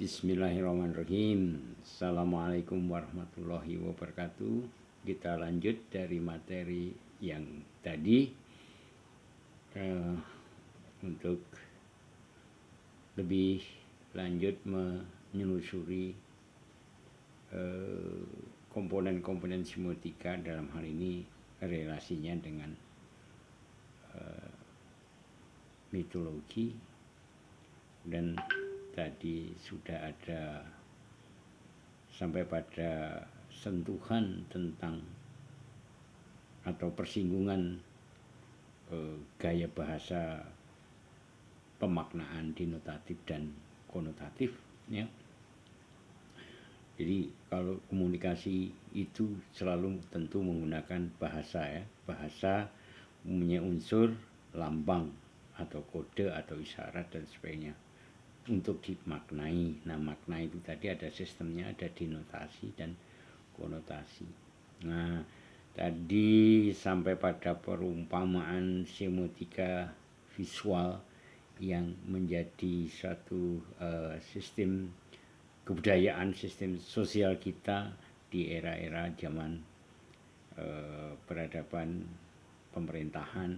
Bismillahirrahmanirrahim. Assalamualaikum warahmatullahi wabarakatuh. Kita lanjut dari materi yang tadi untuk lebih lanjut menelusuri komponen-komponen semiotika, dalam hal ini relasinya dengan mitologi. Dan tadi sudah ada sampai pada sentuhan tentang atau persinggungan gaya bahasa pemaknaan denotatif dan konotatif, ya. Jadi kalau komunikasi itu selalu tentu menggunakan bahasa, ya. Bahasa mempunyai unsur lambang atau kode atau isyarat dan sebagainya untuk dimaknai. Nah, makna itu tadi ada sistemnya, ada denotasi dan konotasi. Nah, tadi sampai pada perumpamaan semiotika visual yang menjadi suatu sistem kebudayaan, sistem sosial kita di era-era zaman peradaban pemerintahan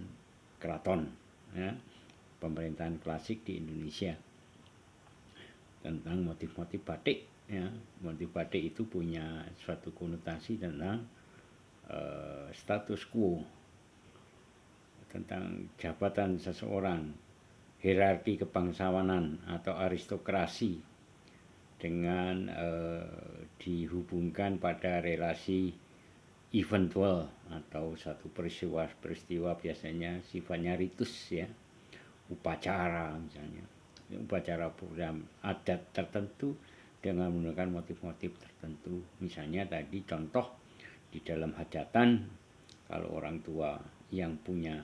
keraton, ya, pemerintahan klasik di Indonesia, tentang motif-motif batik, ya. Motif batik itu punya suatu konotasi tentang status quo, tentang jabatan seseorang, hierarki kebangsawanan atau aristokrasi, dengan dihubungkan pada relasi eventual atau satu peristiwa biasanya sifatnya ritus, ya, upacara misalnya, upacara program adat tertentu dengan menggunakan motif-motif tertentu. Misalnya tadi contoh di dalam hajatan, kalau orang tua yang punya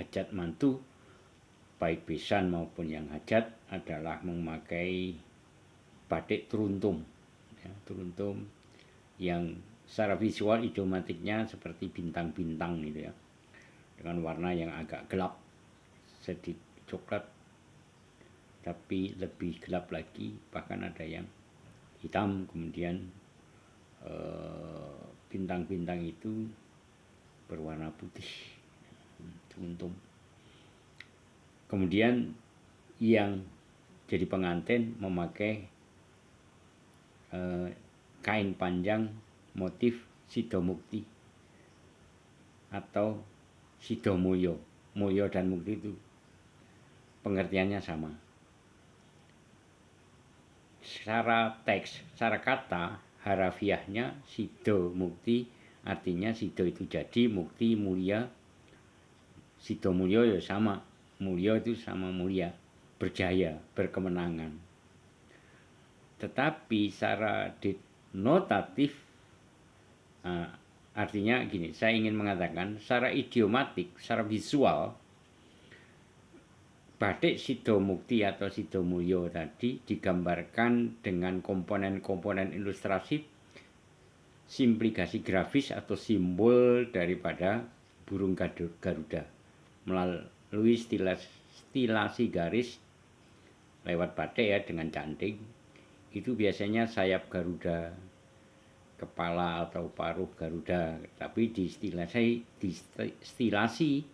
hajat mantu, baik besan maupun yang hajat, adalah memakai batik teruntum, ya, teruntum yang secara visual idiomatiknya seperti bintang-bintang gitu, ya, dengan warna yang agak gelap, sedikit coklat tapi lebih gelap lagi, bahkan ada yang hitam. Kemudian bintang-bintang itu berwarna putih, teruntum. Kemudian yang jadi pengantin memakai kain panjang motif sidomukti atau sidomulyo. Mulyo dan mukti itu pengertiannya sama. Secara teks, secara kata, harafiahnya sido mukti, artinya sido itu jadi, mukti mulia, sido mulyo ya sama, mulyo itu sama mulia, berjaya, berkemenangan. Tetapi secara denotatif, artinya gini, saya ingin mengatakan secara idiomatik, secara visual, batik sidomukti atau sidomulyo tadi digambarkan dengan komponen-komponen ilustrasi, simplikasi grafis atau simbol daripada burung Garuda melalui stilasi garis lewat batik, ya, dengan cantik. Itu biasanya sayap Garuda, kepala atau paruh Garuda, tapi di stilasi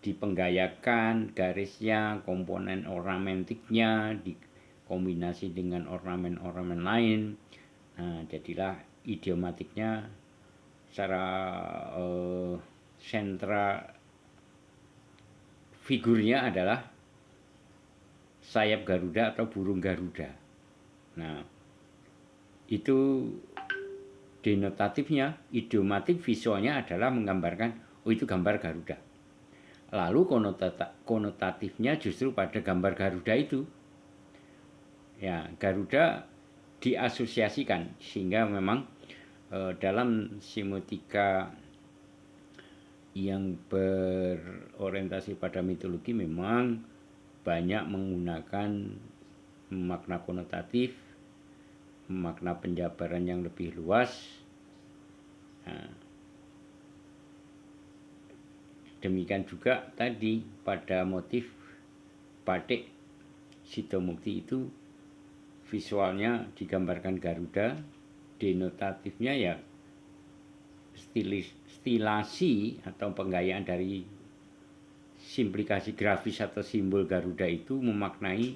dipenggayakan garisnya, komponen ornamentiknya dikombinasi dengan ornamen-ornamen lain. Nah, jadilah idiomatiknya secara sentra figurnya adalah sayap Garuda atau burung Garuda. Nah, itu denotatifnya, idiomatik visualnya adalah menggambarkan, oh itu gambar Garuda. Lalu konotatifnya justru pada gambar Garuda itu, ya, Garuda diasosiasikan, sehingga memang dalam semiotika yang berorientasi pada mitologi memang banyak menggunakan makna konotatif, makna penjabaran yang lebih luas. Nah, demikian juga tadi pada motif batik sidomukti itu visualnya digambarkan Garuda, denotatifnya ya stilasi atau penggayaan dari simplikasi grafis atau simbol Garuda itu memaknai,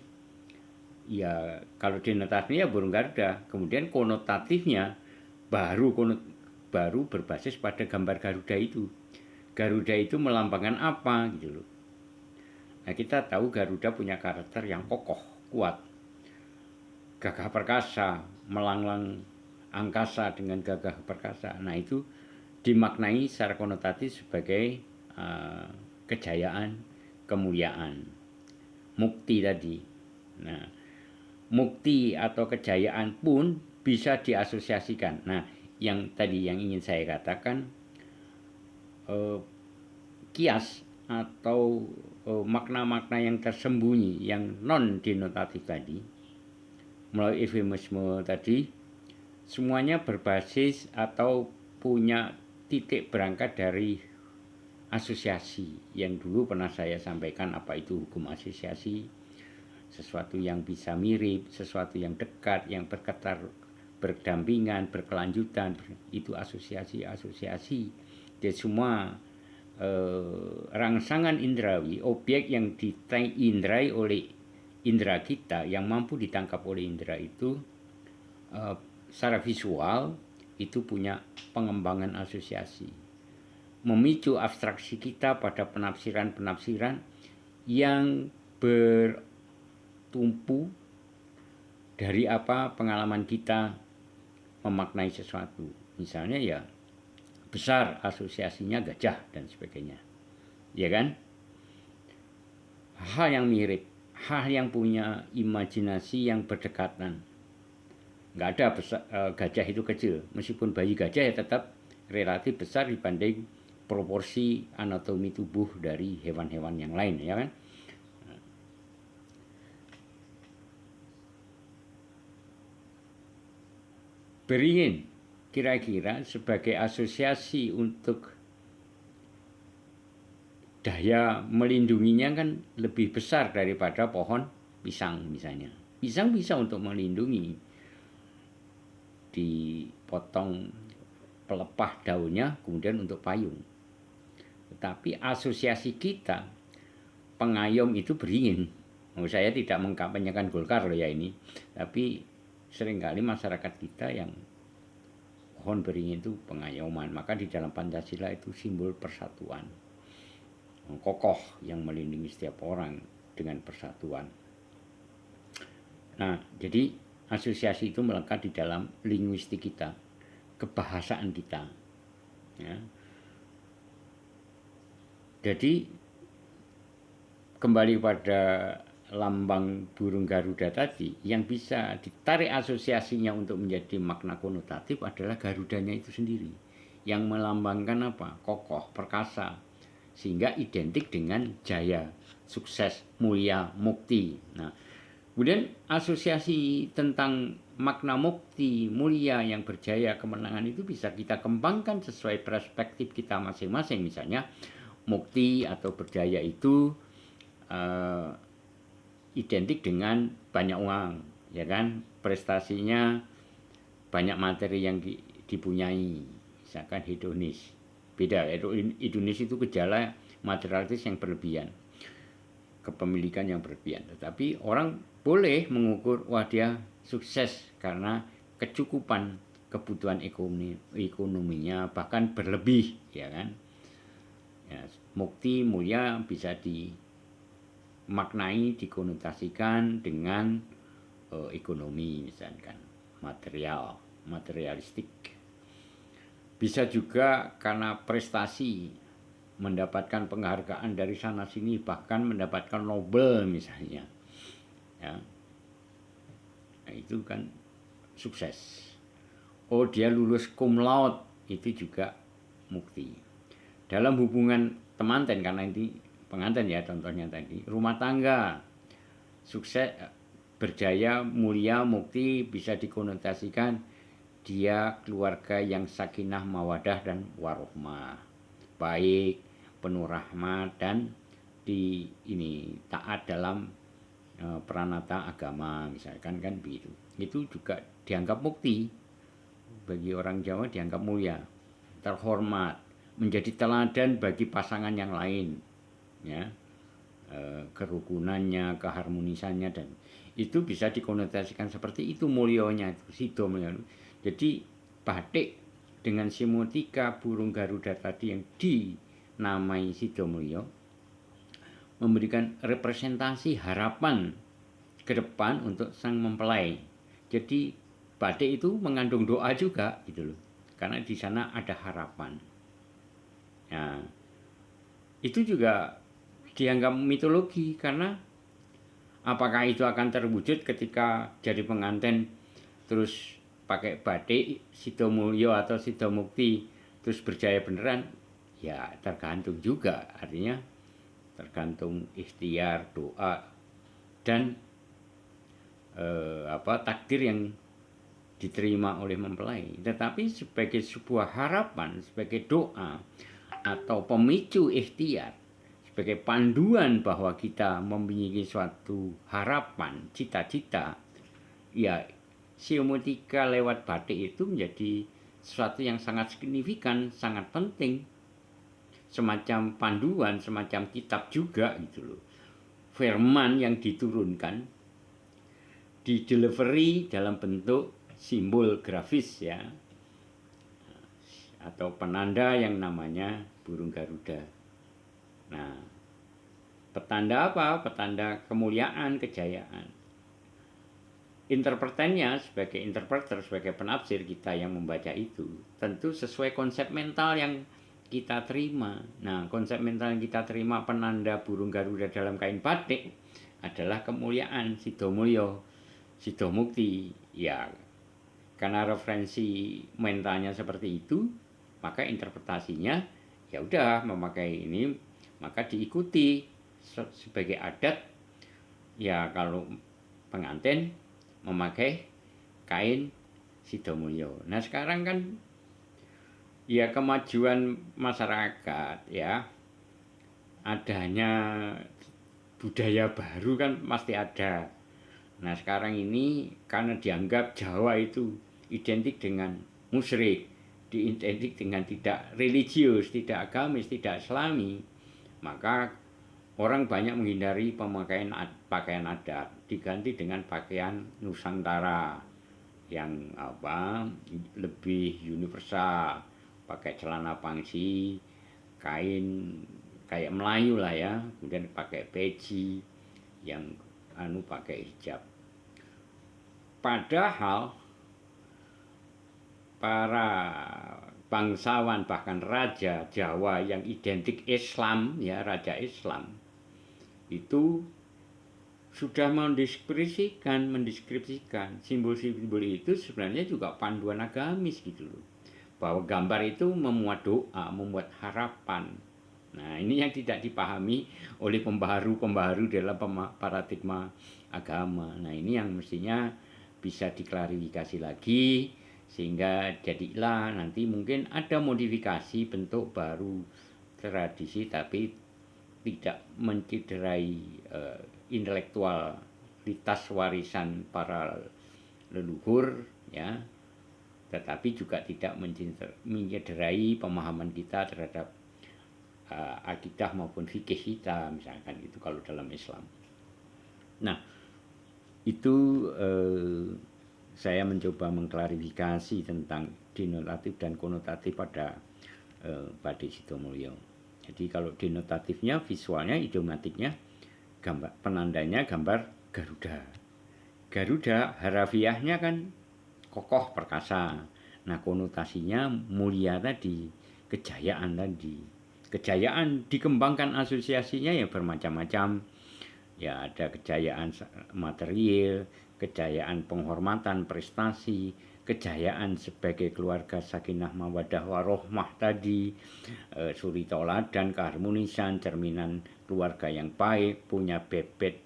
ya kalau denotatifnya ya burung Garuda, kemudian konotatifnya baru berbasis pada gambar Garuda itu. Garuda itu melambangkan apa gitu loh. Nah, kita tahu Garuda punya karakter yang kokoh, kuat, gagah perkasa, melanglang angkasa dengan gagah perkasa. Nah, itu dimaknai secara konotatif sebagai kejayaan, kemuliaan, mukti tadi. Nah, mukti atau kejayaan pun bisa diasosiasikan. Nah, yang tadi yang ingin saya katakan, kias atau makna-makna yang tersembunyi, yang non-denotatif tadi, melalui eufemisme tadi, semuanya berbasis atau punya titik berangkat dari asosiasi yang dulu pernah saya sampaikan. Apa itu hukum asosiasi? Sesuatu yang bisa mirip, sesuatu yang dekat, yang berdampingan, berkelanjutan, itu asosiasi. Jadi semua rangsangan indrawi, objek yang diindrai oleh indera kita, yang mampu ditangkap oleh indera itu secara visual itu punya pengembangan asosiasi, memicu abstraksi kita pada penafsiran-penafsiran yang bertumpu dari apa pengalaman kita memaknai sesuatu. Misalnya ya besar asosiasinya gajah dan sebagainya, ya kan? Hal yang mirip, hal yang punya imajinasi yang berdekatan. Nggak ada gajah itu kecil, meskipun bayi gajah ya tetap relatif besar dibanding proporsi anatomi tubuh dari hewan-hewan yang lain, ya kan? Beringin kira-kira sebagai asosiasi untuk daya melindunginya kan lebih besar daripada pohon pisang misalnya. Pisang bisa untuk melindungi, dipotong pelepah daunnya kemudian untuk payung. Tetapi asosiasi kita, pengayom itu beringin. Saya tidak mengkampanyekan Golkar loh ya ini, tapi seringkali masyarakat kita yang pohon beringin itu pengayoman. Maka di dalam Pancasila itu simbol persatuan, kokoh yang melindungi setiap orang dengan persatuan. Nah, jadi asosiasi itu melekat di dalam linguistik kita, kebahasaan kita, ya. Jadi kembali pada lambang burung Garuda tadi, yang bisa ditarik asosiasinya untuk menjadi makna konotatif adalah Garudanya itu sendiri, yang melambangkan apa? Kokoh, perkasa, sehingga identik dengan jaya, sukses, mulia, mukti. Nah, kemudian asosiasi tentang makna mukti, mulia, yang berjaya, kemenangan itu bisa kita kembangkan sesuai perspektif kita masing-masing. Misalnya mukti atau berjaya itu identik dengan banyak uang, ya kan? Prestasinya banyak materi yang dipunyai, misalkan hedonis. Beda, hedonis itu gejala materialistis yang berlebihan, kepemilikan yang berlebihan. Tetapi orang boleh mengukur, wah dia sukses karena kecukupan kebutuhan ekonominya bahkan berlebih, ya kan? Ya, mukti, mulia bisa dimaknai, dikonotasikan dengan ekonomi, misalkan materialistik. Bisa juga karena prestasi, mendapatkan penghargaan dari sana sini, bahkan mendapatkan Nobel misalnya, ya. Nah, itu kan sukses. Oh, dia lulus cum laude, itu juga mukti. Dalam hubungan temanten, karena ini pengantin ya contohnya tadi, rumah tangga, sukses, berjaya, mulia, mukti bisa dikonotasikan dia keluarga yang sakinah, mawadah, dan warohmah, baik, penuh rahmat, dan taat dalam pranata agama misalkan kan begitu. Itu juga dianggap mukti, bagi orang Jawa dianggap mulia, terhormat, menjadi teladan bagi pasangan yang lain, ya, kerukunannya, keharmonisannya, dan itu bisa dikonotasikan seperti itu mulionya, sido mulio. Jadi batik dengan semotika burung Garuda tadi yang dinamai sido mulio memberikan representasi harapan ke depan untuk sang mempelai. Jadi batik itu mengandung doa juga gitu loh, karena di sana ada harapan. Nah, itu juga dianggap mitologi, karena apakah itu akan terwujud ketika jadi pengantin terus pakai batik sido mulyo atau sido mukti terus berjaya beneran, ya tergantung juga, artinya tergantung ikhtiar, doa, dan takdir yang diterima oleh mempelai. Tetapi sebagai sebuah harapan, sebagai doa atau pemicu ikhtiar, sebagai panduan bahwa kita memiliki suatu harapan, cita-cita, ya seomotika lewat batik itu menjadi sesuatu yang sangat signifikan, sangat penting, semacam panduan, semacam kitab juga gitu loh. Firman yang diturunkan, di delivery dalam bentuk simbol grafis, ya, atau penanda yang namanya burung Garuda. Nah, petanda apa? Petanda kemuliaan, kejayaan. Interpretannya sebagai interpreter, sebagai penafsir kita yang membaca itu, tentu sesuai konsep mental yang kita terima. Nah, konsep mental yang kita terima penanda burung Garuda dalam kain batik adalah kemuliaan, sido mulyo, sido mukti. Ya, karena referensi mentalnya seperti itu, maka interpretasinya ya udah memakai ini, maka diikuti sebagai adat. Ya, kalau pengantin memakai kain sido mulyo. Nah, sekarang kan ya kemajuan masyarakat, ya, adanya budaya baru kan pasti ada. Nah, sekarang ini karena dianggap Jawa itu identik dengan musyrik, identik dengan tidak religius, tidak agamis, tidak islami, maka orang banyak menghindari pemakaian pakaian adat, diganti dengan pakaian Nusantara yang lebih universal, pakai celana pangsi, kain kayak Melayu lah ya, kemudian pakai peci, yang pakai hijab. Padahal para bangsawan bahkan raja Jawa yang identik Islam, ya, raja Islam itu sudah mendeskripsikan simbol-simbol itu sebenarnya juga panduan agamis gitu loh, bahwa gambar itu memuat doa, memuat harapan. Nah, ini yang tidak dipahami oleh pembaharu dalam paradigma agama. Nah, ini yang mestinya bisa diklarifikasi lagi, sehingga jadilah nanti mungkin ada modifikasi bentuk baru tradisi, tapi tidak mencederai intelektualitas warisan para leluhur, ya, tetapi juga tidak mencederai pemahaman kita terhadap akidah maupun fikih kita, misalkan itu kalau dalam Islam. Nah, itu saya mencoba mengklarifikasi tentang denotatif dan konotatif pada batik sido mulyo. Jadi kalau denotatifnya, visualnya, idiomatiknya, gambar penandanya gambar Garuda. Garuda harafiahnya kan kokoh perkasa. Nah, konotasinya mulia tadi, kejayaan tadi. Kejayaan dikembangkan asosiasinya ya bermacam-macam. Ya, ada kejayaan material, kejayaan penghormatan, prestasi, kejayaan sebagai keluarga sakinah mawaddah warohmah tadi, suri toladan, keharmonisan, cerminan keluarga yang baik, punya bibit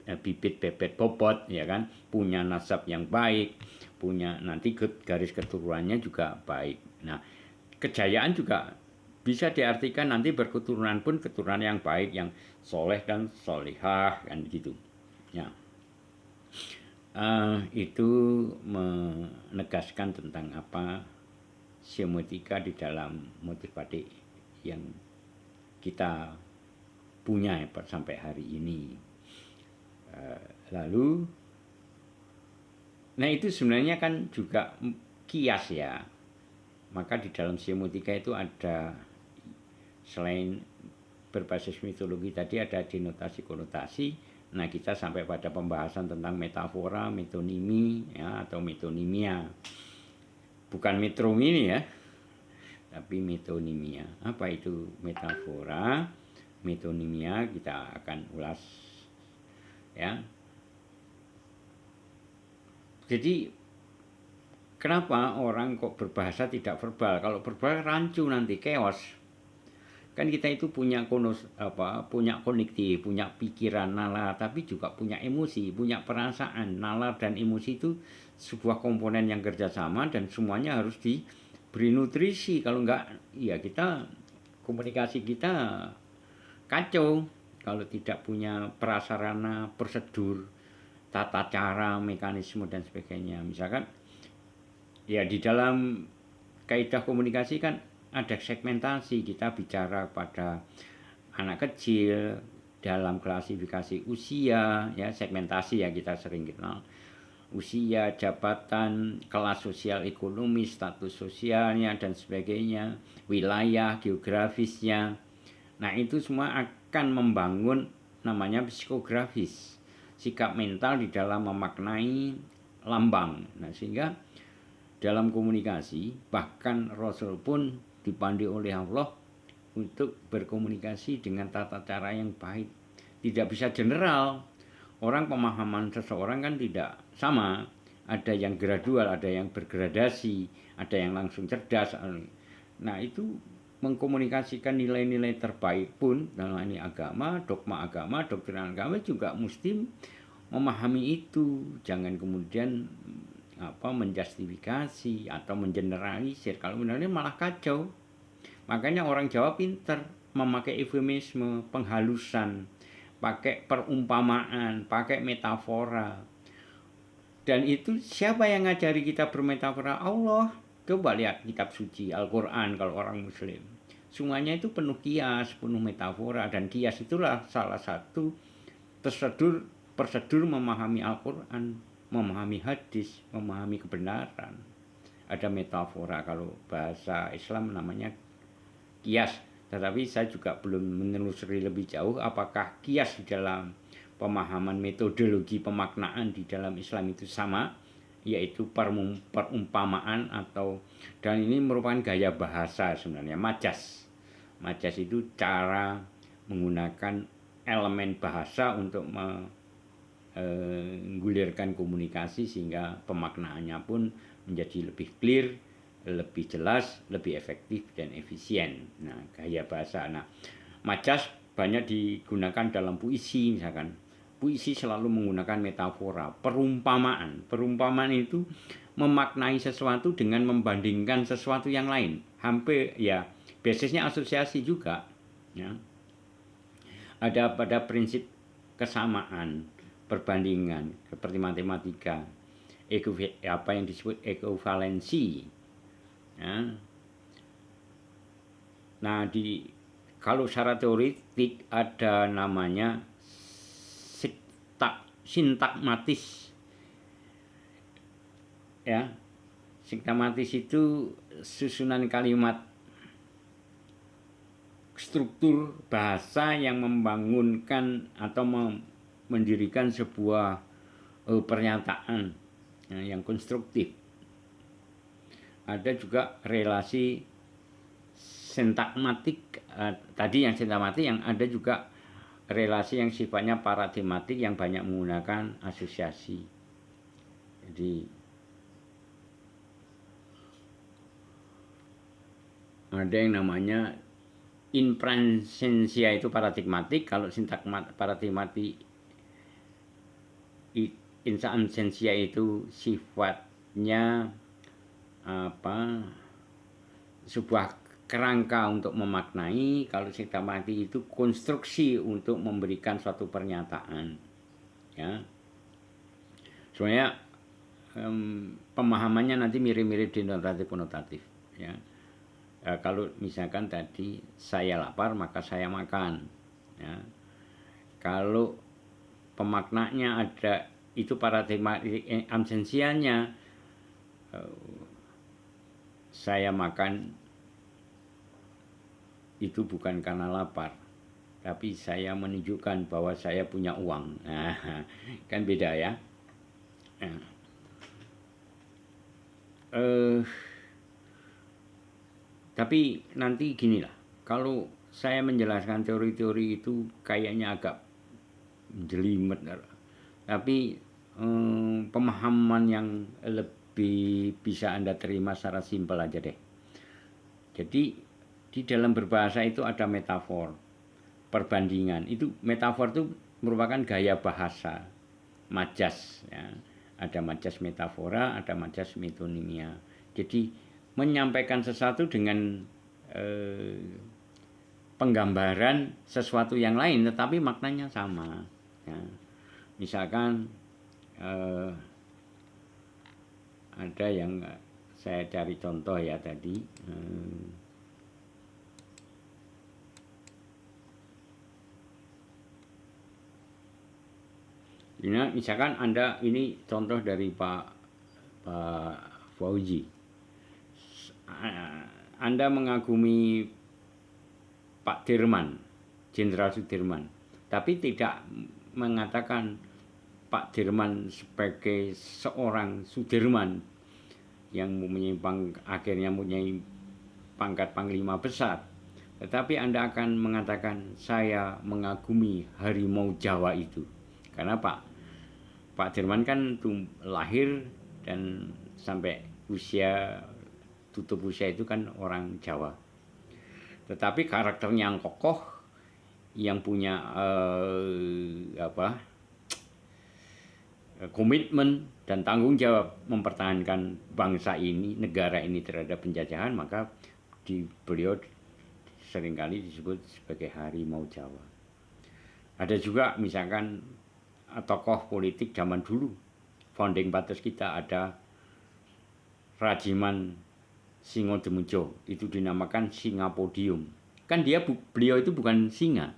bebet bobot, ya kan, punya nasab yang baik, punya nanti garis keturunannya juga baik. Nah, kejayaan juga bisa diartikan nanti berketurunan pun keturunan yang baik, yang soleh dan solihah kan gitu. Ya. itu menegaskan tentang apa semiotika di dalam motif batik yang kita punya sampai hari ini. Lalu, nah itu sebenarnya kan juga kias ya. Maka di dalam semiotika itu ada, selain berbasis mitologi tadi, ada denotasi konotasi. Nah kita sampai pada pembahasan tentang metafora, metonimi ya, atau metonimia. Bukan metromini ya, tapi metonimia. Apa itu metafora, metonimia, kita akan ulas ya. Jadi kenapa orang kok berbahasa tidak verbal? Kalau verbal rancu nanti, chaos. Kan kita itu punya punya konektif, punya pikiran, nalar, tapi juga punya emosi, punya perasaan. Nalar dan emosi itu sebuah komponen yang kerjasama dan semuanya harus diberi nutrisi. Kalau enggak, ya komunikasi kita kacau. Kalau tidak punya prasarana, prosedur, tata cara, mekanisme dan sebagainya. Misalkan ya di dalam kaidah komunikasi kan ada segmentasi, kita bicara pada anak kecil dalam klasifikasi usia ya, segmentasi ya kita sering kenal. Usia, jabatan, kelas sosial ekonomi, status sosialnya dan sebagainya, wilayah geografisnya. Nah, itu semua akan membangun namanya psikografis, sikap mental di dalam memaknai lambang. Nah, sehingga dalam komunikasi, bahkan Rasul pun dipandu oleh Allah untuk berkomunikasi dengan tata cara yang baik. Tidak bisa general. Orang pemahaman seseorang kan tidak sama. Ada yang gradual, ada yang bergradasi, ada yang langsung cerdas. Nah itu mengkomunikasikan nilai-nilai terbaik pun dalam ini agama, dogma agama, doktrin agama juga mesti memahami itu. Jangan kemudian menjustifikasi atau mengeneralisir. Kalau benar-benar malah kacau. Makanya orang Jawa pinter memakai eufemisme, penghalusan, pakai perumpamaan, pakai metafora. Dan itu siapa yang ngajari kita bermetafora? Allah. Coba lihat kitab suci Al-Quran kalau orang Muslim. Semuanya itu penuh kias, penuh metafora. Dan kias itulah salah satu prosedur memahami Al-Quran, memahami hadis, memahami kebenaran. Ada metafora, kalau bahasa Islam namanya kias. Tetapi saya juga belum menelusuri lebih jauh apakah kias di dalam pemahaman metodologi pemaknaan di dalam Islam itu sama, yaitu perumpamaan atau, dan ini merupakan gaya bahasa sebenarnya, majas. Majas itu cara menggunakan elemen bahasa untuk menggulirkan komunikasi sehingga pemaknaannya pun menjadi lebih clear, lebih jelas, lebih efektif dan efisien. Nah, gaya bahasa. Nah, majas banyak digunakan dalam puisi misalkan. Puisi selalu menggunakan metafora, perumpamaan. Perumpamaan itu memaknai sesuatu dengan membandingkan sesuatu yang lain. Hampir ya, basisnya asosiasi juga. Ya. Ada pada prinsip kesamaan, perbandingan, seperti matematika, apa yang disebut ekuivalensi. Ya. Nah, kalau secara teoretik ada namanya sintakmatis. Ya. Sintakmatis itu susunan kalimat, struktur bahasa yang membangunkan atau mendirikan sebuah pernyataan yang konstruktif. Ada juga relasi sintakmatik, tadi yang sintakmatik, yang ada juga relasi yang sifatnya paradigmatik yang banyak menggunakan asosiasi. Jadi ada yang namanya inprasensia itu paradigmatik, kalau paradigmatik insensia itu sifatnya sebuah kerangka untuk memaknai. Kalau sintakmatik itu konstruksi untuk memberikan suatu pernyataan. Ya. Soalnya pemahamannya nanti mirip-mirip denotatif konotatif ya. Kalau misalkan tadi saya lapar maka saya makan ya. Kalau pemaknanya ada itu paradigma absensianya, saya makan itu bukan karena lapar, tapi saya menunjukkan bahwa saya punya uang. Nah, kan beda ya. Nah, tapi nanti gini lah, kalau saya menjelaskan teori-teori itu kayaknya agak jelimet, tapi pemahaman yang lebih bisa Anda terima secara simpel aja deh. Jadi di dalam berbahasa itu ada metafor, perbandingan. Itu metafor itu merupakan gaya bahasa, majas ya. Ada majas metafora, ada majas metonimia. Jadi menyampaikan sesuatu dengan penggambaran sesuatu yang lain tetapi maknanya sama ya. Misalkan ada yang saya cari contoh ya tadi, ini misalkan Anda, ini contoh dari Pak Fauzi, Anda mengagumi Pak Dirman, Jenderal Sudirman, tapi tidak mengatakan Pak Dirman sebagai seorang Sudirman yang akhirnya mempunyai pangkat panglima besar, tetapi Anda akan mengatakan saya mengagumi harimau Jawa itu. Karena Pak Dirman kan lahir dan sampai tutup usia itu kan orang Jawa. Tetapi karakternya yang kokoh, yang punya komitmen dan tanggung jawab mempertahankan bangsa ini, negara ini terhadap penjajahan, maka beliau seringkali disebut sebagai harimau Jawa. Ada juga misalkan tokoh politik zaman dulu, founding fathers kita, ada Rajiman Singodemujo, itu dinamakan Singapodium. Kan beliau itu bukan singa,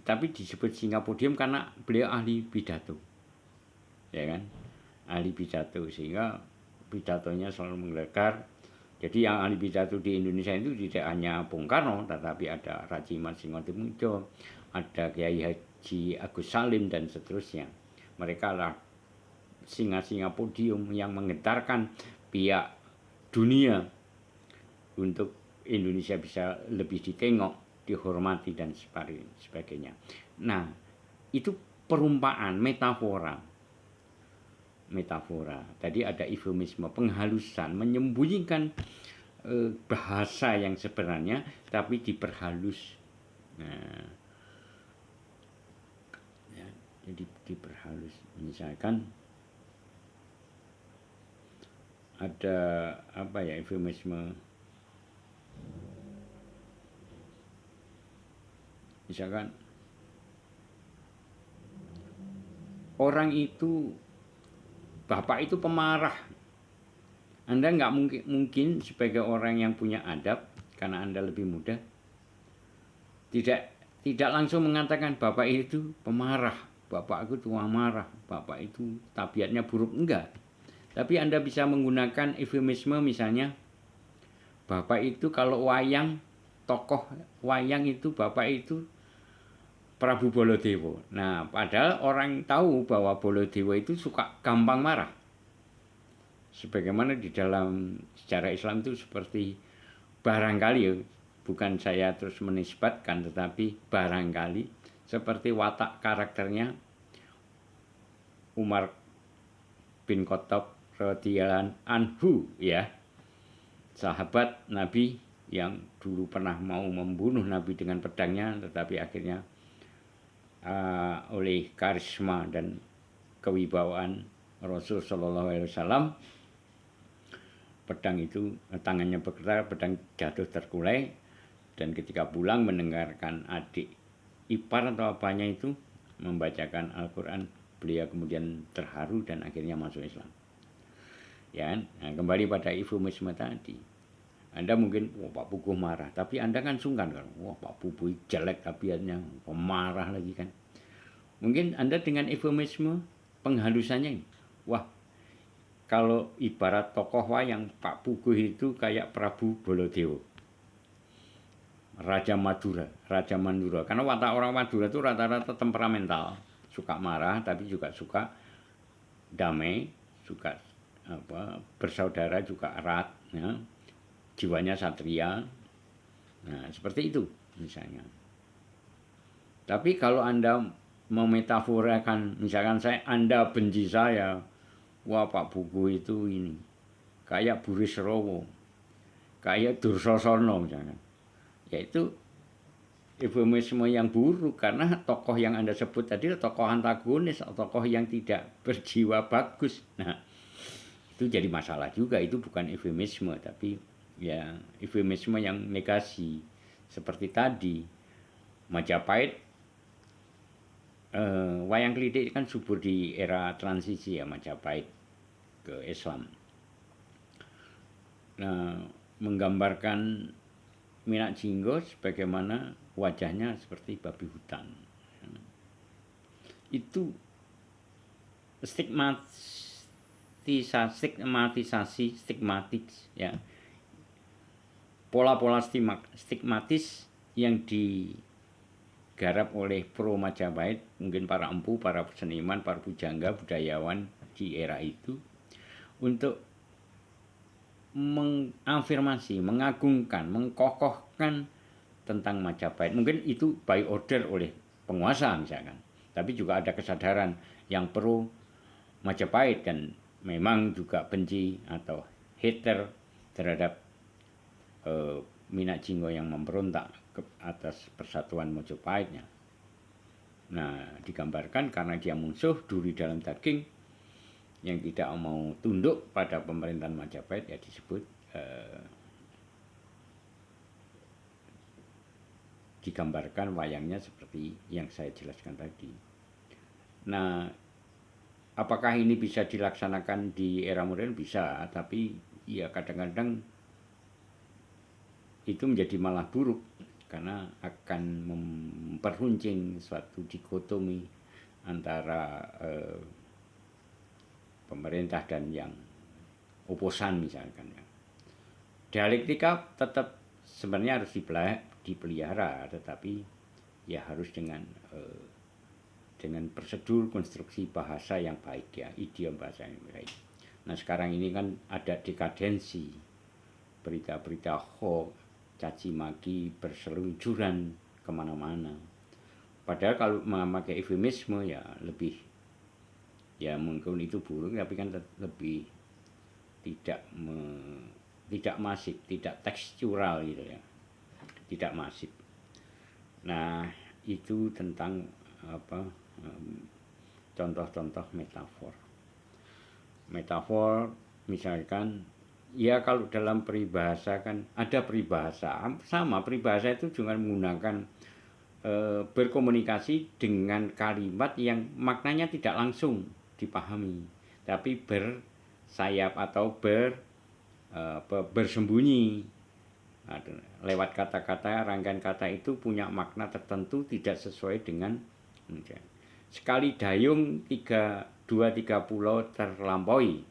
tetapi disebut Singapodium karena beliau ahli pidato, ya kan, ahli pidato, sehingga pidatonya selalu menggelegar. Jadi yang ahli pidato di Indonesia itu tidak hanya Bung Karno, tetapi ada Rajiman Singodemujo, ada Kiai Haji Agus Salim dan seterusnya. Mereka lah singa-singa podium yang menggetarkan pihak dunia untuk Indonesia bisa lebih ditengok, dihormati dan sebagainya. Nah, itu perumpamaan, metafora. Tadi ada eufemisme, penghalusan, menyembunyikan bahasa yang sebenarnya tapi diperhalus. Nah, ya, jadi diperhalus. Misalkan ada eufemisme, misalkan orang itu, bapak itu pemarah. Anda nggak mungkin sebagai orang yang punya adab, karena Anda lebih muda, tidak langsung mengatakan bapak itu pemarah, bapak itu tua marah, bapak itu tabiatnya buruk, enggak. Tapi Anda bisa menggunakan eufemisme, misalnya bapak itu kalau wayang, tokoh wayang itu bapak itu Prabu Baladewa. Nah, padahal orang tahu bahwa Baladewa itu suka gampang marah. Sebagaimana di dalam sejarah Islam itu seperti barangkali, bukan saya terus menisbatkan, tetapi barangkali seperti watak karakternya Umar bin Khattab radhiyallahu anhu ya, sahabat Nabi yang dulu pernah mau membunuh Nabi dengan pedangnya, tetapi akhirnya oleh karisma dan kewibawaan Rasul Shallallahu Alaihi Wasallam, pedang itu tangannya bergetar, pedang jatuh terkulai, dan ketika pulang mendengarkan adik ipar atau apanya itu membacakan Al-Quran, beliau kemudian terharu dan akhirnya masuk Islam. Ya, nah, kembali pada eufemisme tadi. Anda mungkin, wah Pak Puguh marah, tapi Anda kan sungkan kan, wah Pak Puguh jelek tabiatnya, pemarah lagi kan. Mungkin Anda dengan eufemisme penghalusannya, wah kalau ibarat tokoh wayang Pak Puguh itu kayak Prabu Bolodewo, Raja Madura, Raja Mandura. Karena watak orang Madura itu rata-rata temperamental, suka marah tapi juga suka damai, suka bersaudara juga erat, ya. Jiwanya satria. Nah, seperti itu misalnya. Tapi kalau Anda memetaforakan, misalkan Anda benci saya, wah Pak Puguh itu ini kayak Burisrawa, kayak Dursasana misalnya. Yaitu eufemisme yang buruk, karena tokoh yang Anda sebut tadi tokoh antagonis, tokoh yang tidak berjiwa bagus. Nah, itu jadi masalah juga. Itu bukan eufemisme, tapi ya eufemisme yang negasi. Seperti tadi Majapahit, wayang klitik kan subur di era transisi ya, Majapahit ke Islam. Nah, menggambarkan Minak Jinggo sebagaimana wajahnya seperti babi hutan. Itu stigmatik ya, pola-pola stigmatis yang digarap oleh pro Majapahit, mungkin para empu, para seniman, para pujangga, budayawan di era itu, untuk mengafirmasi, mengagungkan, mengkokohkan tentang Majapahit. Mungkin itu by order oleh penguasa misalkan, tapi juga ada kesadaran yang pro Majapahit dan memang juga benci atau hater terhadap Minak Jinggo yang memberontak atas persatuan Majapahitnya. Nah, digambarkan karena dia musuh duri dalam daging yang tidak mau tunduk pada pemerintahan Majapahit, ya disebut digambarkan wayangnya seperti yang saya jelaskan tadi. Nah, apakah ini bisa dilaksanakan di era modern? Bisa, tapi ya kadang-kadang itu menjadi malah buruk karena akan memperuncing suatu dikotomi antara pemerintah dan yang oposan misalkan. Dialektika tetap sebenarnya harus dipelihara, tetapi ya harus dengan prosedur konstruksi bahasa yang baik ya, idiom bahasa yang baik. Nah, sekarang ini kan ada dekadensi, berita-berita hoax, caci maki berseluncuran kemana-mana. Padahal kalau memakai eufemisme ya lebih, ya mungkin itu buruk, tapi kan lebih tidak masif, tidak tekstural gitu ya, tidak masif. Nah, itu tentang contoh-contoh metafor misalkan ya, kalau dalam peribahasa kan ada peribahasa, sama peribahasa itu juga menggunakan berkomunikasi dengan kalimat yang maknanya tidak langsung dipahami, tapi bersayap atau bersembunyi. Lewat kata-kata, rangkaian kata itu punya makna tertentu tidak sesuai dengan sekali dayung 2-3 pulau terlampaui.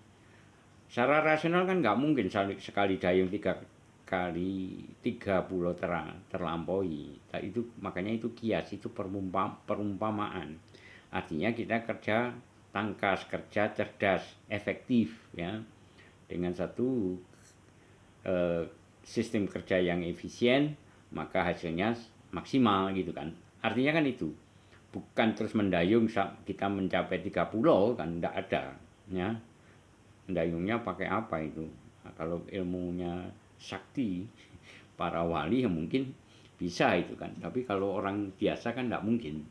Secara rasional kan nggak mungkin sekali dayung 3 pulau terlampaui. Itu makanya itu kias, itu perumpamaan. Artinya kita kerja tangkas, kerja cerdas, efektif ya, dengan satu sistem kerja yang efisien, maka hasilnya maksimal gitu kan. Artinya kan itu bukan terus mendayung kita mencapai 3 pulau kan, enggak ada ya. Mendayungnya pakai apa itu? Nah, kalau ilmunya sakti para wali ya mungkin bisa itu kan, tapi kalau orang biasa kan enggak mungkin.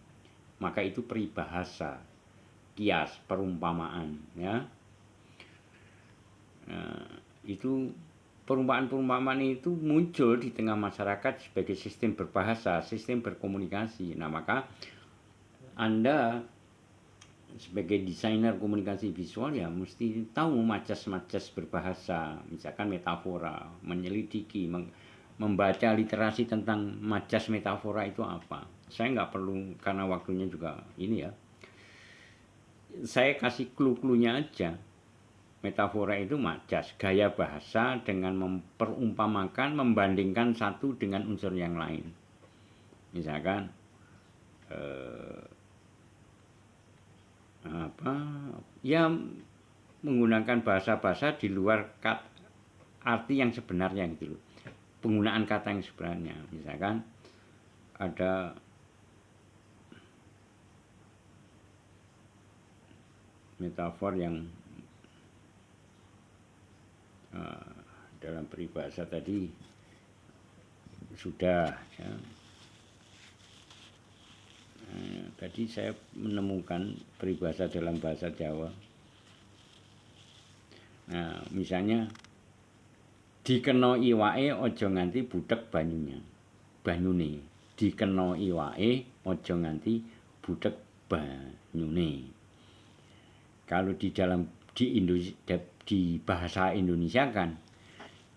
Maka itu peribahasa, kias, perumpamaan ya. Nah, itu perumpamaan-perumpamaan itu muncul di tengah masyarakat sebagai sistem berbahasa, sistem berkomunikasi. Nah, maka Anda sebagai desainer komunikasi visual ya mesti tahu majas-majas berbahasa, misalkan metafora, menyelidiki, membaca literasi tentang majas metafora itu apa. Saya nggak perlu karena waktunya juga ini ya. Saya kasih clue-cluenya aja. Metafora itu majas, gaya bahasa dengan memperumpamakan, membandingkan satu dengan unsur yang lain. Misalkan ya menggunakan bahasa-bahasa di luar arti yang sebenarnya gitu loh. Penggunaan kata yang sebenarnya. Misalkan ada metafor yang dalam peribahasa tadi sudah ya. Tadi saya menemukan peribahasa dalam bahasa Jawa. Nah, misalnya dikena iwake aja nganti budhek banyune. Dikena iwake aja nganti budhek banyune. Kalau di bahasa Indonesia kan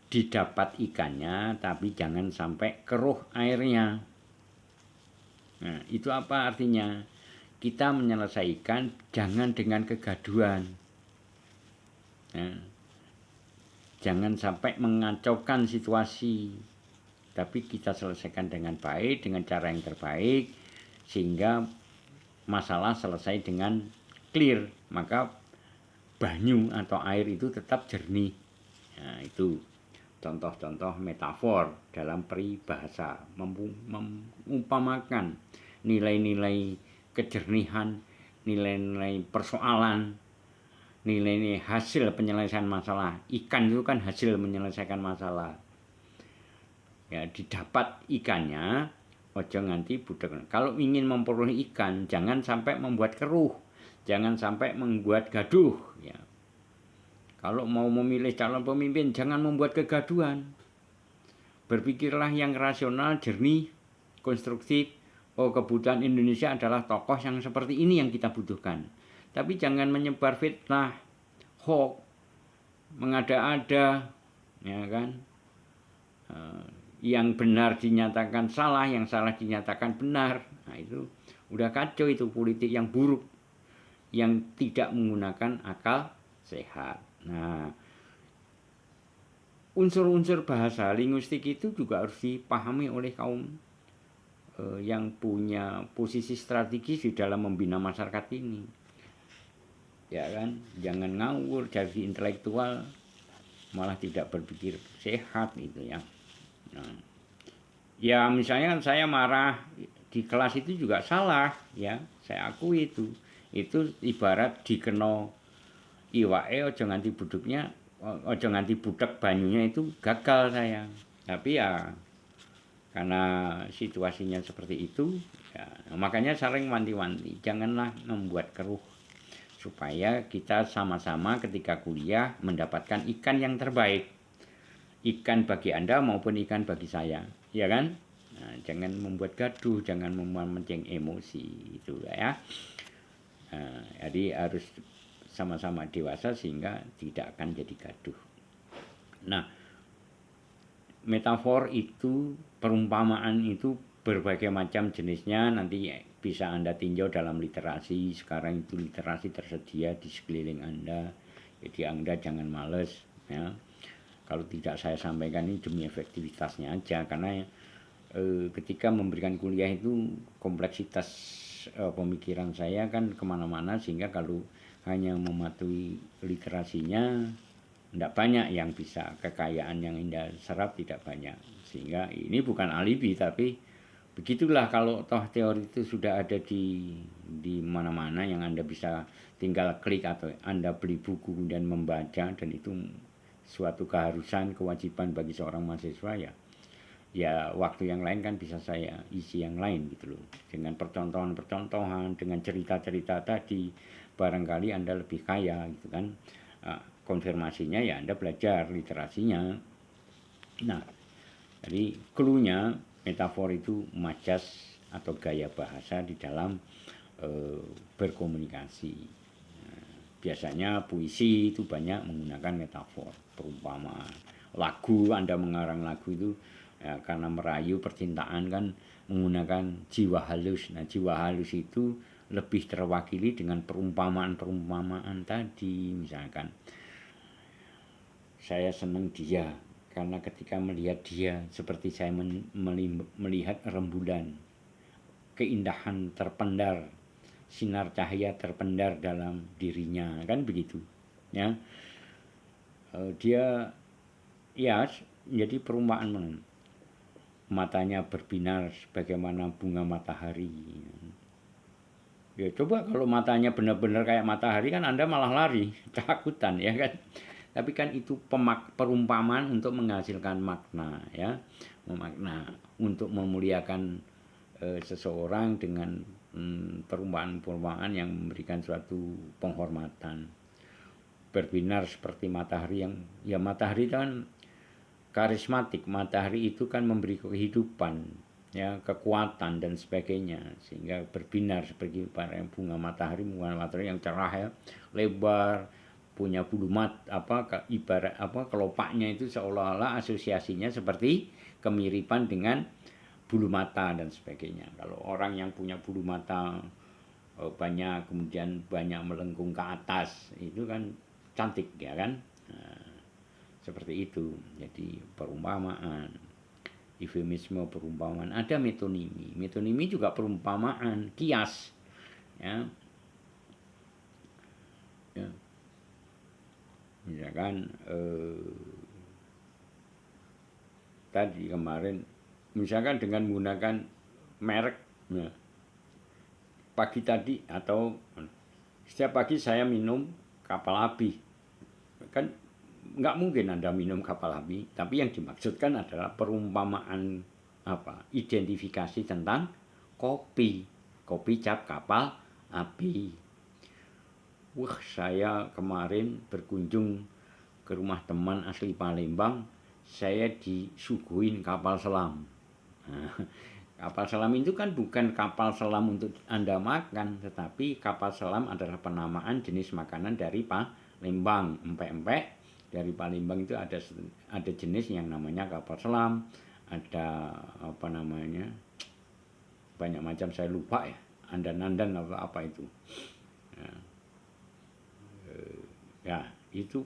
didapat ikannya tapi jangan sampai keruh airnya. Nah, itu apa artinya? Kita menyelesaikan jangan dengan kegaduhan. Nah, jangan sampai mengacaukan situasi, tapi kita selesaikan dengan baik, dengan cara yang terbaik, sehingga masalah selesai dengan clear. Maka banyu atau air itu tetap jernih. Nah, itu contoh-contoh metafor dalam peribahasa, mengumpamakan nilai-nilai kejernihan, nilai-nilai persoalan, nilai-nilai hasil penyelesaian masalah. Ikan itu kan hasil menyelesaikan masalah. Ya, didapat ikannya, ojo nganti budek. Kalau ingin memperoleh ikan, jangan sampai membuat keruh, jangan sampai membuat gaduh. Ya. Kalau mau memilih calon pemimpin, jangan membuat kegaduhan. Berpikirlah yang rasional, jernih, konstruktif. Oh, kebutuhan Indonesia adalah tokoh yang seperti ini yang kita butuhkan. Tapi jangan menyebar fitnah, hoax, mengada-ada, ya kan? Yang benar dinyatakan salah, yang salah dinyatakan benar. Nah, itu udah kacau, itu politik yang buruk, yang tidak menggunakan akal sehat. Nah, unsur-unsur bahasa linguistik itu juga harus dipahami oleh kaum yang punya posisi strategis di dalam membina masyarakat ini. Ya kan, jangan ngawur, jadi intelektual malah tidak berpikir sehat gitu ya. Nah, ya misalnya saya marah di kelas itu juga salah ya, saya akui itu ibarat dikena iwake ojo nganti buduknya, ojo nganti budek banyunya, itu gagal saya. Tapi ya karena situasinya seperti itu ya, makanya saling wanti-wanti, janganlah membuat keruh, supaya kita sama-sama ketika kuliah mendapatkan ikan yang terbaik, ikan bagi Anda maupun ikan bagi saya, ya kan? Nah, jangan membuat gaduh, jangan memancing emosi itu ya. Nah, jadi harus sama-sama dewasa sehingga tidak akan jadi gaduh. Nah, metafor itu, perumpamaan itu berbagai macam jenisnya, nanti bisa Anda tinjau dalam literasi. Sekarang itu literasi tersedia di sekeliling Anda, jadi Anda jangan males ya. Kalau tidak saya sampaikan ini demi efektivitasnya aja, karena ketika memberikan kuliah itu kompleksitas pemikiran saya kan kemana-mana, sehingga kalau hanya mematuhi literasinya tidak banyak yang bisa, kekayaan yang Anda serap tidak banyak. Sehingga ini bukan alibi, tapi begitulah, kalau toh teori itu sudah ada di mana-mana, yang Anda bisa tinggal klik atau Anda beli buku dan membaca, dan itu suatu keharusan, kewajiban bagi seorang mahasiswa ya waktu yang lain kan bisa saya isi yang lain gitu loh, dengan percontohan-percontohan, dengan cerita-cerita tadi, barangkali Anda lebih kaya gitu kan. Konfirmasinya ya Anda belajar literasinya. Nah, jadi clue-nya metafor itu majas atau gaya bahasa di dalam berkomunikasi. Biasanya puisi itu banyak menggunakan metafor, perumpamaan. Lagu, Anda mengarang lagu itu ya, karena merayu percintaan kan menggunakan jiwa halus. Nah, jiwa halus itu lebih terwakili dengan perumpamaan-perumpamaan tadi. Misalkan, saya senang dia karena ketika melihat dia seperti saya melihat rembulan. Keindahan terpendar, sinar cahaya terpendar dalam dirinya, kan begitu ya. Dia ya jadi perumpamaan, matanya berbinar sebagaimana bunga matahari. Ya coba kalau matanya benar-benar kayak matahari kan Anda malah lari, takutan ya kan. Tapi kan itu perumpamaan untuk menghasilkan makna ya, memakna untuk memuliakan seseorang dengan perumpamaan-perumpamaan yang memberikan suatu penghormatan. Berbinar seperti matahari yang ya matahari kan karismatik, matahari itu kan memberi kehidupan ya, kekuatan dan sebagainya, sehingga berbinar seperti bunga matahari yang cerah ya, lebar, punya bulu ibarat kelopaknya itu seolah-olah asosiasinya seperti kemiripan dengan bulu mata dan sebagainya. Kalau orang yang punya bulu mata banyak, kemudian banyak melengkung ke atas, itu kan cantik ya kan. Nah, seperti itu. Jadi perumpamaan, eufemisme perumpamaan. Ada metonimi. Metonimi juga perumpamaan, kias ya. Ya. Misalkan tadi kemarin misalkan dengan menggunakan merek ya, pagi tadi atau setiap pagi saya minum kapal api, kan nggak mungkin Anda minum kapal api, tapi yang dimaksudkan adalah perumpamaan identifikasi tentang kopi cap kapal api. Wah, saya kemarin berkunjung ke rumah teman asli Palembang, saya disuguhin kapal selam. Nah, kapal selam itu kan bukan kapal selam untuk Anda makan, tetapi kapal selam adalah penamaan jenis makanan dari Palembang. Empek-empek dari Palembang itu ada jenis yang namanya kapal selam, ada banyak macam, saya lupa ya, andan-andan apa itu. Ya, itu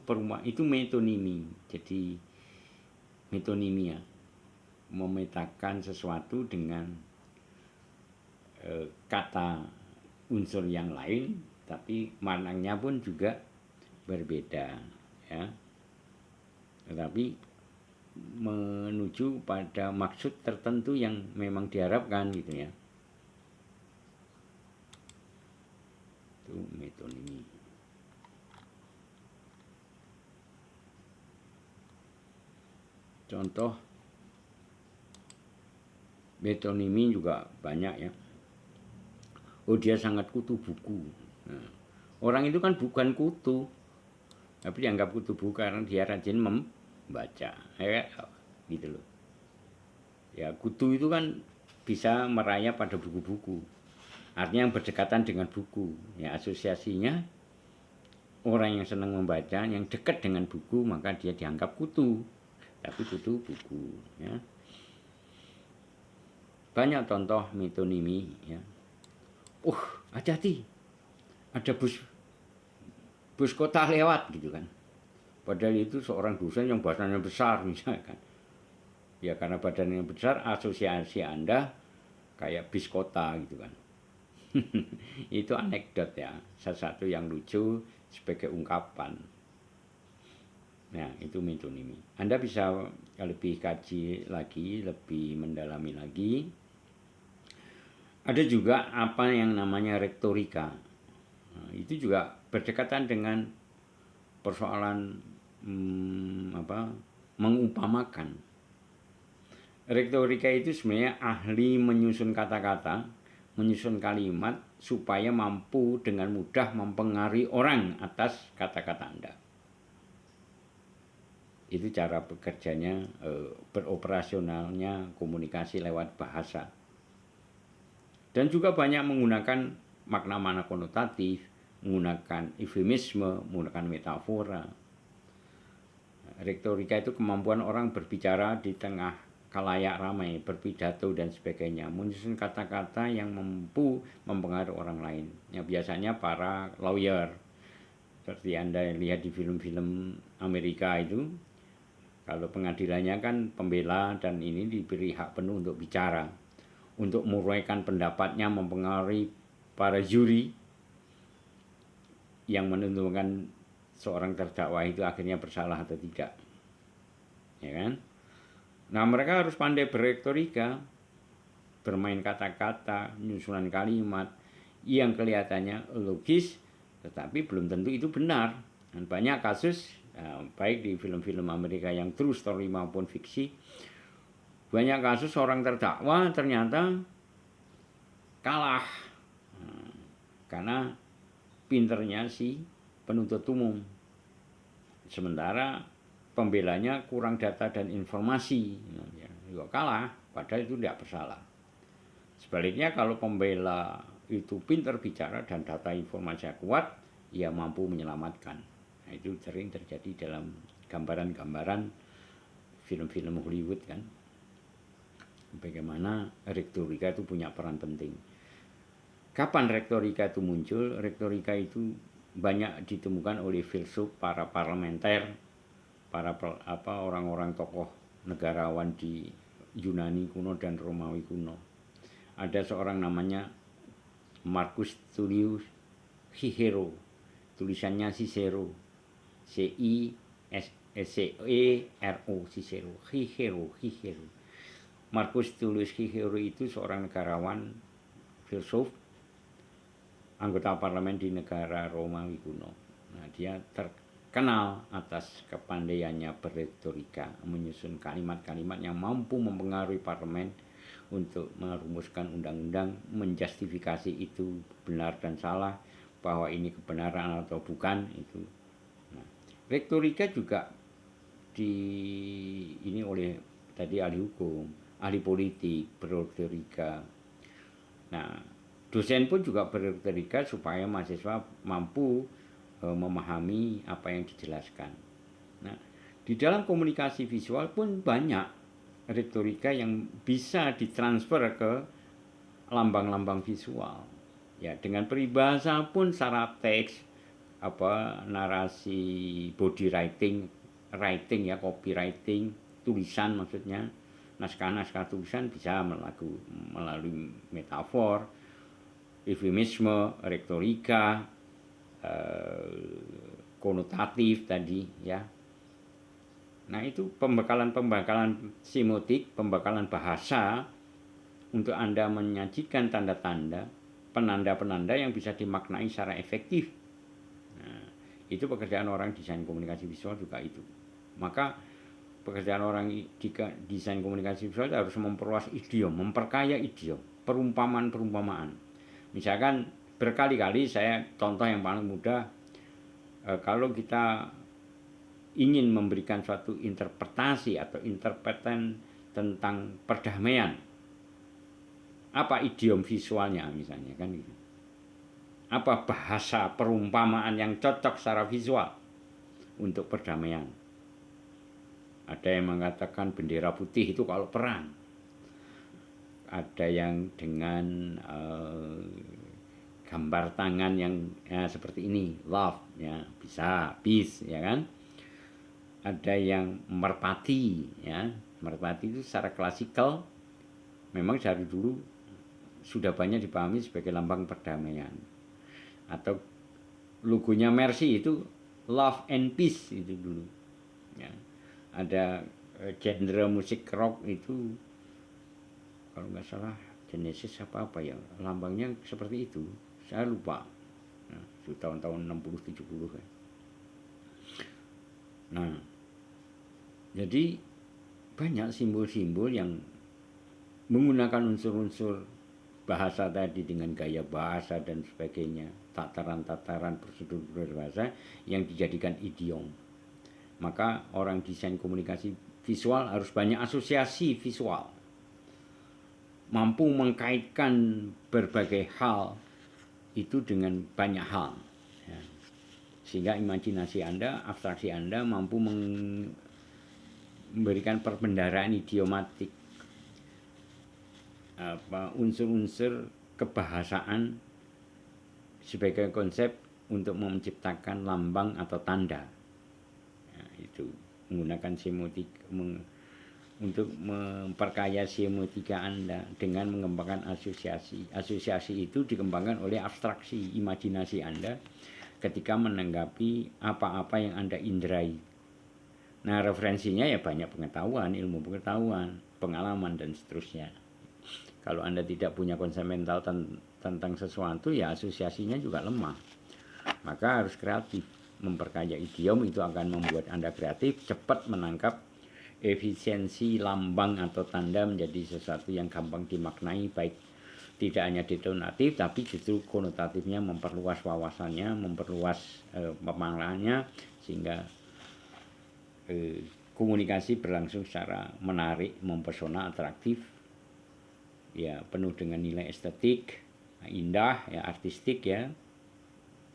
metonimi. Jadi metonimi ya, memetakan sesuatu dengan kata unsur yang lain, tapi maknanya pun juga berbeda ya, tetapi menuju pada maksud tertentu yang memang diharapkan gitu ya. Itu metonimi. Contoh metonimi juga banyak ya. Oh, dia sangat kutu buku. Nah, orang itu kan bukan kutu, tapi dianggap kutu buku karena dia rajin membaca, ya, gitu loh. Ya, kutu itu kan bisa merayap pada buku-buku, artinya yang berdekatan dengan buku. Ya, asosiasinya orang yang senang membaca, yang dekat dengan buku, maka dia dianggap kutu, tapi kutu buku. Ya. Banyak contoh metonimi ya. Hati-hati, ada bus kota lewat gitu kan. Padahal itu seorang dosen yang badannya besar misalkan. Ya karena badannya besar, asosiasi Anda kayak bis kota gitu kan. Itu anekdot ya, salah satu yang lucu sebagai ungkapan. Nah, itu metonimi. Anda bisa lebih kaji lagi, lebih mendalami lagi. Ada juga apa yang namanya retorika. Nah, itu juga berdekatan dengan persoalan mengumpamakan. Retorika itu sebenarnya ahli menyusun kata-kata, menyusun kalimat supaya mampu dengan mudah mempengaruhi orang atas kata-kata Anda. Itu cara bekerjanya, beroperasionalnya komunikasi lewat bahasa. Dan juga banyak menggunakan makna mana konotatif, menggunakan eufemisme, menggunakan metafora. Retorika itu kemampuan orang berbicara di tengah khalayak ramai, berpidato dan sebagainya, menyusun kata-kata yang mampu mempengaruhi orang lain. Ya, biasanya para lawyer, seperti Anda lihat di film-film Amerika itu, kalau pengadilannya kan pembela dan ini diberi hak penuh untuk bicara, untuk menguraikan pendapatnya, mempengaruhi para juri yang menentukan seorang terdakwa itu akhirnya bersalah atau tidak, ya kan? Nah, mereka harus pandai berretorika, bermain kata-kata, menyusunan kalimat yang kelihatannya logis, tetapi belum tentu itu benar. Dan banyak kasus, baik di film-film Amerika yang true story maupun fiksi, banyak kasus orang terdakwa ternyata kalah karena pinternya si penuntut umum, sementara pembelanya kurang data dan informasi, juga kalah, padahal itu tidak bersalah. Sebaliknya kalau pembela itu pintar bicara dan data informasinya kuat, ia mampu menyelamatkan. Nah, itu sering terjadi dalam gambaran-gambaran film-film Hollywood kan, bagaimana retorika itu punya peran penting. Kapan retorika itu muncul? Retorika itu banyak ditemukan oleh filsuf, para parlementer, para orang-orang tokoh negarawan di Yunani kuno dan Romawi kuno. Ada seorang namanya Marcus Tullius Cicero, tulisannya Cicero, Cicero, Cicero. Marcus Tullius Cicero itu seorang negarawan, filsuf, anggota parlemen di negara Romawi kuno. Nah, dia terkenal atas kepandaiannya berretorika, menyusun kalimat-kalimat yang mampu mempengaruhi parlemen untuk merumuskan undang-undang, menjustifikasi itu benar dan salah, bahwa ini kebenaran atau bukan itu. Nah, retorika juga ini oleh tadi ahli hukum, ahli politik berretorika. Nah, dosen pun juga berretorika supaya mahasiswa mampu memahami apa yang dijelaskan. Nah, di dalam komunikasi visual pun banyak retorika yang bisa ditransfer ke lambang-lambang visual. Ya, dengan peribahasa pun secara teks, narasi, body writing ya, copywriting, tulisan maksudnya, naskah-naskah tulisan bisa melalui metafor, eufemisme, retorika, konotatif tadi ya. Nah, itu pembekalan semiotik, pembekalan bahasa untuk Anda menyajikan tanda-tanda, penanda-penanda yang bisa dimaknai secara efektif. Nah, itu pekerjaan orang desain komunikasi visual juga itu. Maka pekerjaan orang desain komunikasi visual harus memperluas idiom, memperkaya idiom, perumpamaan-perumpamaan. Misalkan berkali-kali saya contoh yang paling mudah, kalau kita ingin memberikan suatu interpretasi atau interpretan tentang perdamaian, apa idiom visualnya misalnya kan gitu. Apa bahasa perumpamaan yang cocok secara visual untuk perdamaian? Ada yang mengatakan bendera putih itu kalau perang. Ada yang dengan gambar tangan yang seperti ini, love ya, bisa peace ya kan. Ada yang merpati ya. Merpati itu secara klasikal memang dari dulu sudah banyak dipahami sebagai lambang perdamaian. Atau logonya Mercy itu love and peace itu dulu ya. Ada genre musik rock itu kalau nggak salah Genesis apa ya, lambangnya seperti itu, saya lupa. Nah, itu tahun-tahun 60-70 kan. Nah, jadi banyak simbol-simbol yang menggunakan unsur-unsur bahasa tadi dengan gaya bahasa dan sebagainya, tataran-tataran prosedur berbahasa yang dijadikan idiom. Maka orang desain komunikasi visual harus banyak asosiasi visual, mampu mengkaitkan berbagai hal itu dengan banyak hal, ya. Sehingga imajinasi Anda, abstraksi Anda mampu memberikan perbendaharaan idiomatik, unsur-unsur kebahasaan sebagai konsep untuk menciptakan lambang atau tanda, ya, itu menggunakan semiotika untuk memperkaya semiotika Anda dengan mengembangkan asosiasi. Asosiasi itu dikembangkan oleh abstraksi imajinasi Anda ketika menanggapi apa-apa yang Anda indrai. Nah, referensinya ya banyak pengetahuan, ilmu pengetahuan, pengalaman, dan seterusnya. Kalau Anda tidak punya konsep mental tentang sesuatu, ya asosiasinya juga lemah. Maka harus kreatif. Memperkaya idiom itu akan membuat Anda kreatif, cepat menangkap efisiensi lambang atau tanda menjadi sesuatu yang gampang dimaknai, baik tidak hanya detonatif tapi justru konotatifnya memperluas wawasannya, memperluas pemaknaannya, sehingga komunikasi berlangsung secara menarik, mempesona, atraktif, ya, penuh dengan nilai estetik, indah, ya, artistik, ya,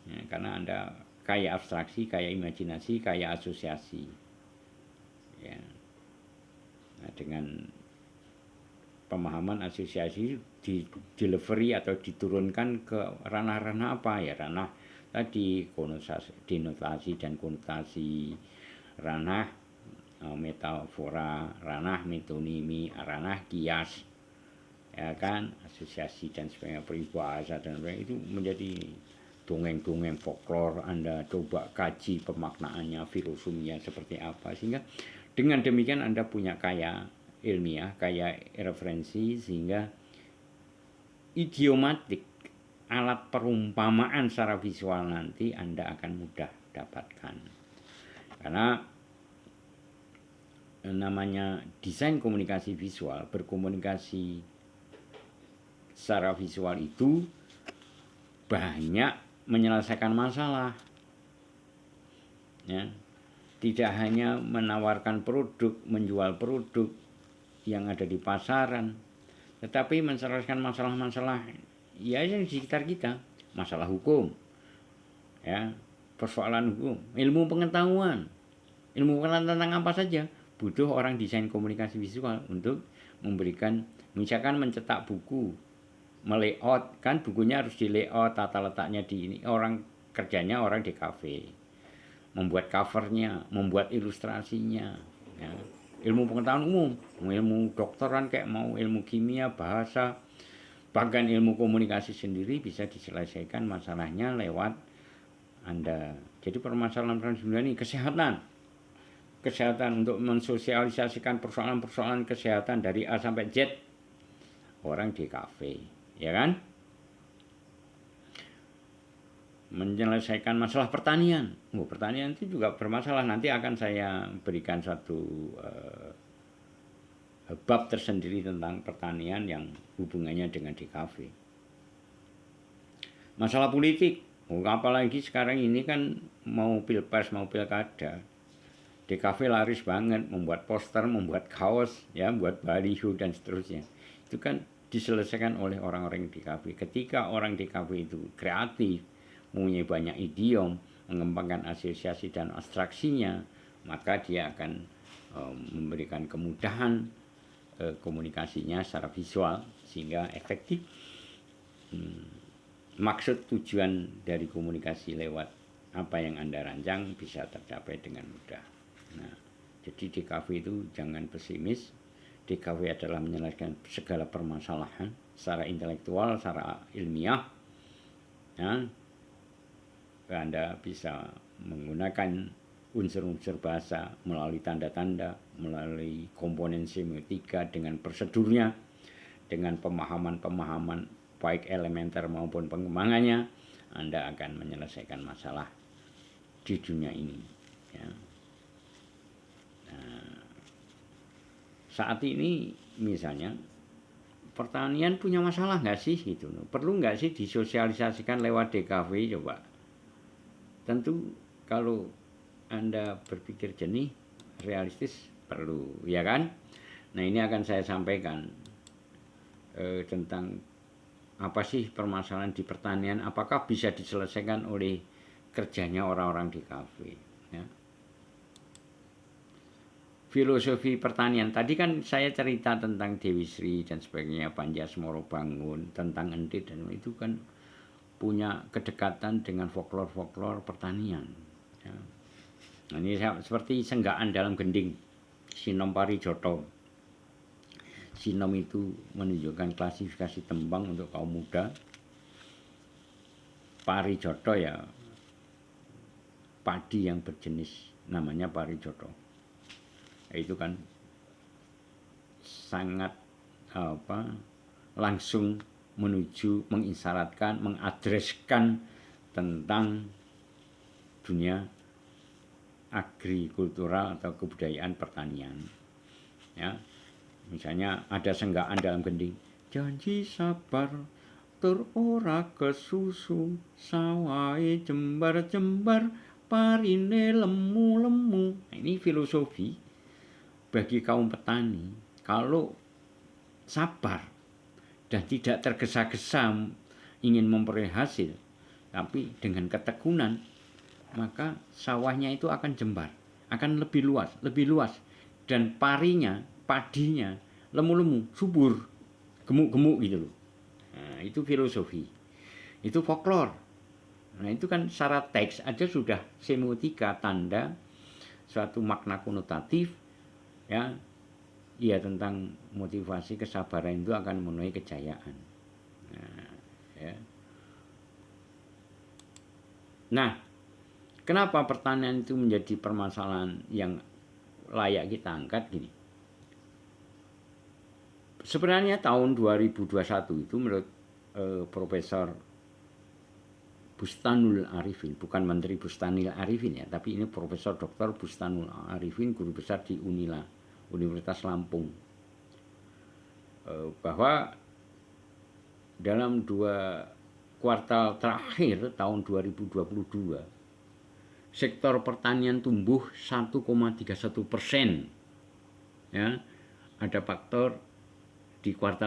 ya, karena Anda kaya abstraksi, kaya imajinasi, kaya asosiasi, ya. Nah, dengan pemahaman asosiasi di delivery atau diturunkan ke ranah-ranah apa, ya, ranah tadi denotasi dan konotasi, ranah metafora, ranah metonimi, ranah kias, ya kan, asosiasi dan sebagainya, peribahasa dan sebagainya, itu menjadi dongeng-dongeng folklore. Anda coba kaji pemaknaannya, filosofinya seperti apa, sehingga dengan demikian Anda punya kaya ilmiah, kaya referensi, sehingga idiomatik, alat perumpamaan secara visual nanti Anda akan mudah dapatkan. Karena namanya desain komunikasi visual, berkomunikasi secara visual itu banyak menyelesaikan masalah, ya. Tidak hanya menawarkan produk, menjual produk yang ada di pasaran, tetapi menyelesaikan masalah-masalah, ya, yang di sekitar kita, masalah hukum, ya, persoalan hukum, ilmu pengetahuan tentang apa saja butuh orang desain komunikasi visual untuk memberikan. Misalkan mencetak buku, melayout, kan bukunya harus di layout, tata letaknya di ini, orang kerjanya orang di kafe, membuat covernya, membuat ilustrasinya, ya. Ilmu pengetahuan umum, ilmu dokteran kayak mau ilmu kimia, bahasa, bahkan ilmu komunikasi sendiri bisa diselesaikan masalahnya lewat Anda. Jadi permasalahan ini kesehatan untuk mensosialisasikan persoalan-persoalan kesehatan dari A sampai Z, orang di kafe, ya kan? Menyelesaikan masalah pertanian. Pertanian itu juga bermasalah. Nanti akan saya berikan satu bab tersendiri tentang pertanian yang hubungannya dengan DKV. Masalah politik, apalagi sekarang ini kan mau pilpres, mau pilkada, DKV laris banget, membuat poster, membuat kaos, ya, buat baliho dan seterusnya. Itu kan diselesaikan oleh orang-orang DKV. Ketika orang DKV itu kreatif, mempunyai banyak idiom, mengembangkan asosiasi dan abstraksinya, maka dia akan memberikan kemudahan komunikasinya secara visual sehingga efektif. Maksud tujuan dari komunikasi lewat apa yang Anda rancang bisa tercapai dengan mudah. Nah, jadi DKV itu jangan pesimis. DKV adalah menyelesaikan segala permasalahan secara intelektual, secara ilmiah, ya. Anda bisa menggunakan unsur-unsur bahasa melalui tanda-tanda, melalui komponen semiotika dengan prosedurnya, dengan pemahaman-pemahaman baik elementer maupun pengembangannya, Anda akan menyelesaikan masalah di dunia ini, ya. Nah, saat ini misalnya pertanian punya masalah nggak sih gitu, perlu nggak sih disosialisasikan lewat DKV? Coba. Tentu kalau Anda berpikir jernih, realistis, perlu, ya kan? Nah, ini akan saya sampaikan tentang apa sih permasalahan di pertanian, apakah bisa diselesaikan oleh kerjanya orang-orang di kafe, ya. Filosofi pertanian tadi kan saya cerita tentang Dewi Sri dan sebagainya, Panjasmoro Bangun, tentang Entit, dan itu kan punya kedekatan dengan folklor pertanian, ya. Nah, ini seperti Senggaan dalam Gending, Sinom Parijoto. Sinom itu menunjukkan klasifikasi tembang untuk kaum muda. Parijoto ya padi yang berjenis, namanya Parijoto. Itu kan sangat langsung menuju mengisyaratkan, mengadreskan tentang dunia agrikultural atau kebudayaan pertanian, ya. Misalnya ada Senggaan dalam Gending, janji sabar tur ora kesusu, sawai jembar-jembar, parine lemu-lemu. Nah, ini filosofi bagi kaum petani. Kalau sabar dan tidak tergesa-gesa ingin memperoleh hasil, tapi dengan ketekunan, maka sawahnya itu akan jembar, akan lebih luas, dan padinya lemu-lemu, subur, gemuk-gemuk gitu loh. Nah, itu filosofi, itu folklor. Nah, itu kan secara teks aja sudah semiotika, tanda suatu makna konotatif, ya. Iya, tentang motivasi kesabaran itu akan memenuhi kejayaan. Nah, ya. Nah, kenapa pertanian itu menjadi permasalahan yang layak kita angkat gini? Sebenarnya tahun 2021 itu menurut Profesor Bustanul Arifin, bukan Menteri Bustanil Arifin ya, tapi ini Profesor Dr. Bustanul Arifin, guru besar di Unila, Universitas Lampung, bahwa dalam 2 kuartal terakhir tahun 2022 sektor pertanian tumbuh 1,31%, ya. Ada faktor di kuartal